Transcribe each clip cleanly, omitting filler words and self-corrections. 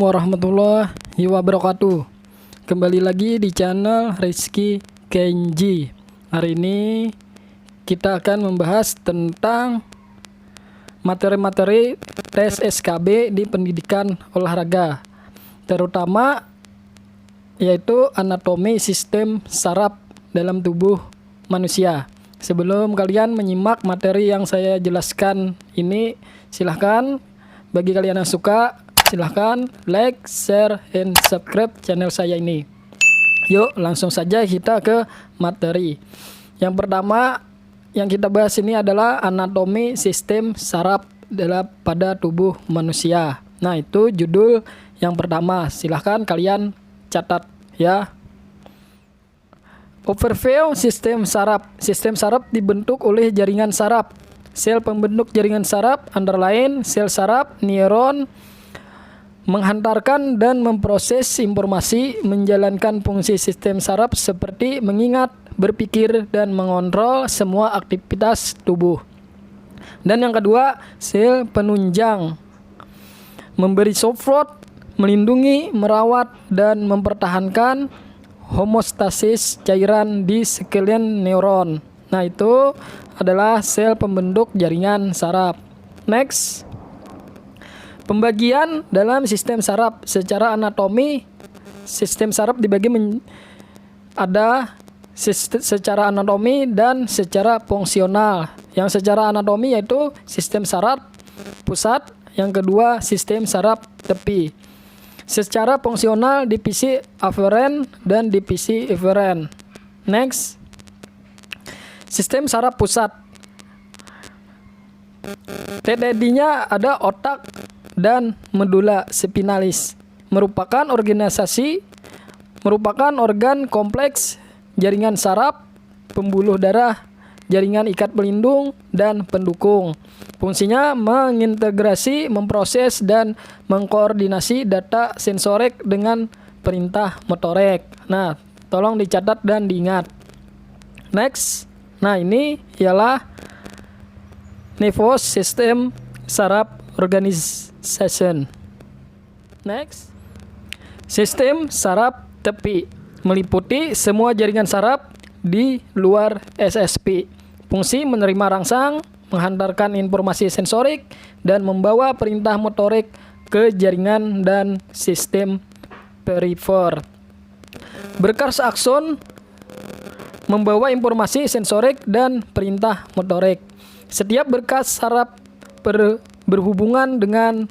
warahmatullahi wabarakatuh. Kembali lagi di channel Rizky Kenji. Hari ini kita akan membahas tentang materi-materi tes SKB di pendidikan olahraga, terutama yaitu anatomi sistem saraf dalam tubuh manusia. Sebelum kalian menyimak materi yang saya jelaskan ini, silahkan bagi kalian yang suka, silahkan like, share, and subscribe channel saya ini. Yuk langsung saja kita ke materi. Yang pertama yang kita bahas ini adalah anatomi sistem saraf pada tubuh manusia. Nah, itu judul yang pertama. Silahkan kalian catat ya. Overview sistem saraf. Sistem saraf dibentuk oleh jaringan saraf. Sel pembentuk jaringan saraf antara lain sel saraf, neuron, menghantarkan dan memproses informasi, menjalankan fungsi sistem saraf seperti mengingat, berpikir, dan mengontrol semua aktivitas tubuh. Dan yang kedua, sel penunjang, memberi support, melindungi, merawat, dan mempertahankan homeostasis cairan di sekeliling neuron. Nah, itu adalah sel pembentuk jaringan saraf. Next, pembagian dalam sistem saraf secara anatomi. Sistem saraf dibagi ada secara anatomi dan secara fungsional. Yang secara anatomi yaitu sistem saraf pusat, yang kedua sistem saraf tepi. Secara fungsional divisi aferen dan divisi eferen. Next, sistem saraf pusat. TDD-nya ada otak dan medula spinalis. Merupakan organ kompleks jaringan saraf, pembuluh darah, jaringan ikat pelindung, dan pendukung. Fungsinya mengintegrasi, memproses, dan mengkoordinasi data sensorik dengan perintah motorik. Nah, tolong dicatat dan diingat. Next, nah ini ialah nervous system saraf organization. Next, sistem saraf tepi meliputi semua jaringan saraf di luar SSP. Fungsi menerima rangsang, menghantarkan informasi sensorik, dan membawa perintah motorik ke jaringan dan sistem perifer. Berkas akson membawa informasi sensorik dan perintah motorik. Setiap berkas saraf berhubungan dengan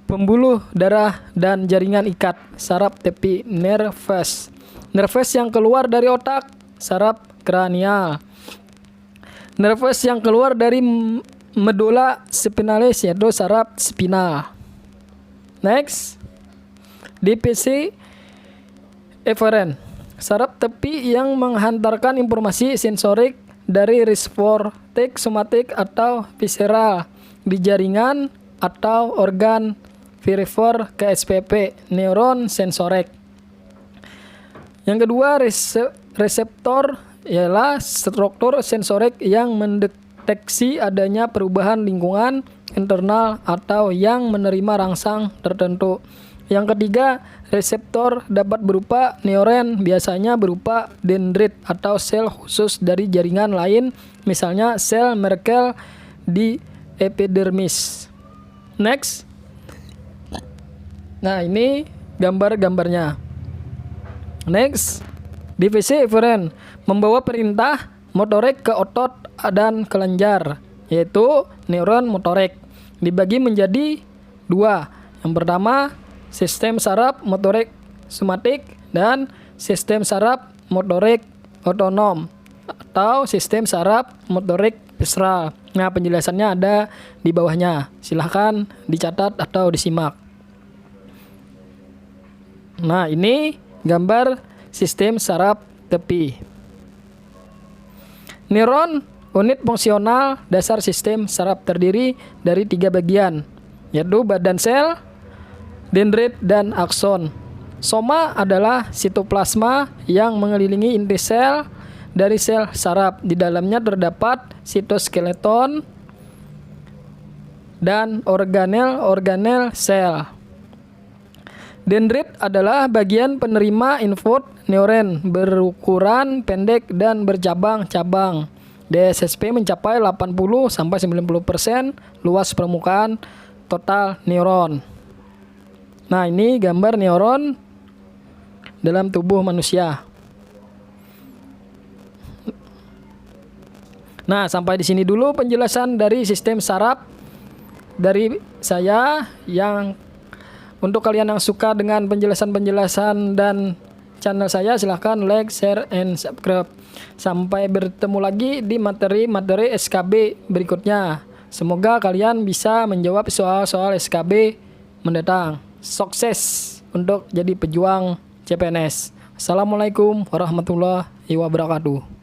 pembuluh darah dan jaringan ikat saraf tepi nervous. Nervous yang keluar dari otak, saraf kranial. Nervous yang keluar dari medula spinalis yaitu saraf spinal. Next, divisi eferen. Saraf tepi yang menghantarkan informasi sensorik dari reseptorik somatik atau visceral di jaringan atau organ perifer ke SPP, neuron sensorik. Yang kedua, reseptor ialah struktur sensorik yang mendeteksi adanya perubahan lingkungan internal atau yang menerima rangsang tertentu. Yang ketiga, reseptor dapat berupa neuron, biasanya berupa dendrit atau sel khusus dari jaringan lain, misalnya sel Merkel di epidermis. Next. Nah, ini gambar-gambarnya. Next, divisi eferen membawa perintah motorik ke otot dan kelenjar, yaitu neuron motorik. Dibagi menjadi dua. Yang pertama, sistem saraf motorik somatik dan sistem saraf motorik otonom atau sistem saraf motorik visceral. Nah, penjelasannya ada di bawahnya. Silahkan dicatat atau disimak. Nah, ini gambar sistem saraf tepi. Neuron, unit fungsional dasar sistem saraf, terdiri dari 3 bagian, yaitu badan sel, dendrit, dan akson. Soma adalah sitoplasma yang mengelilingi inti sel dari sel saraf. Di dalamnya terdapat sitoskeleton dan organel-organel sel. Dendrit adalah bagian penerima input neuron berukuran pendek dan bercabang-cabang. DSSP mencapai 80-90% luas permukaan total neuron. Nah, ini gambar neuron dalam tubuh manusia. Nah, sampai di sini dulu penjelasan dari sistem saraf dari saya. Yang untuk kalian yang suka dengan penjelasan-penjelasan dan channel saya, silahkan like, share, and subscribe. Sampai bertemu lagi di materi-materi SKB berikutnya. Semoga kalian bisa menjawab soal-soal SKB mendatang. Sukses untuk jadi pejuang CPNS. Assalamualaikum warahmatullahi wabarakatuh.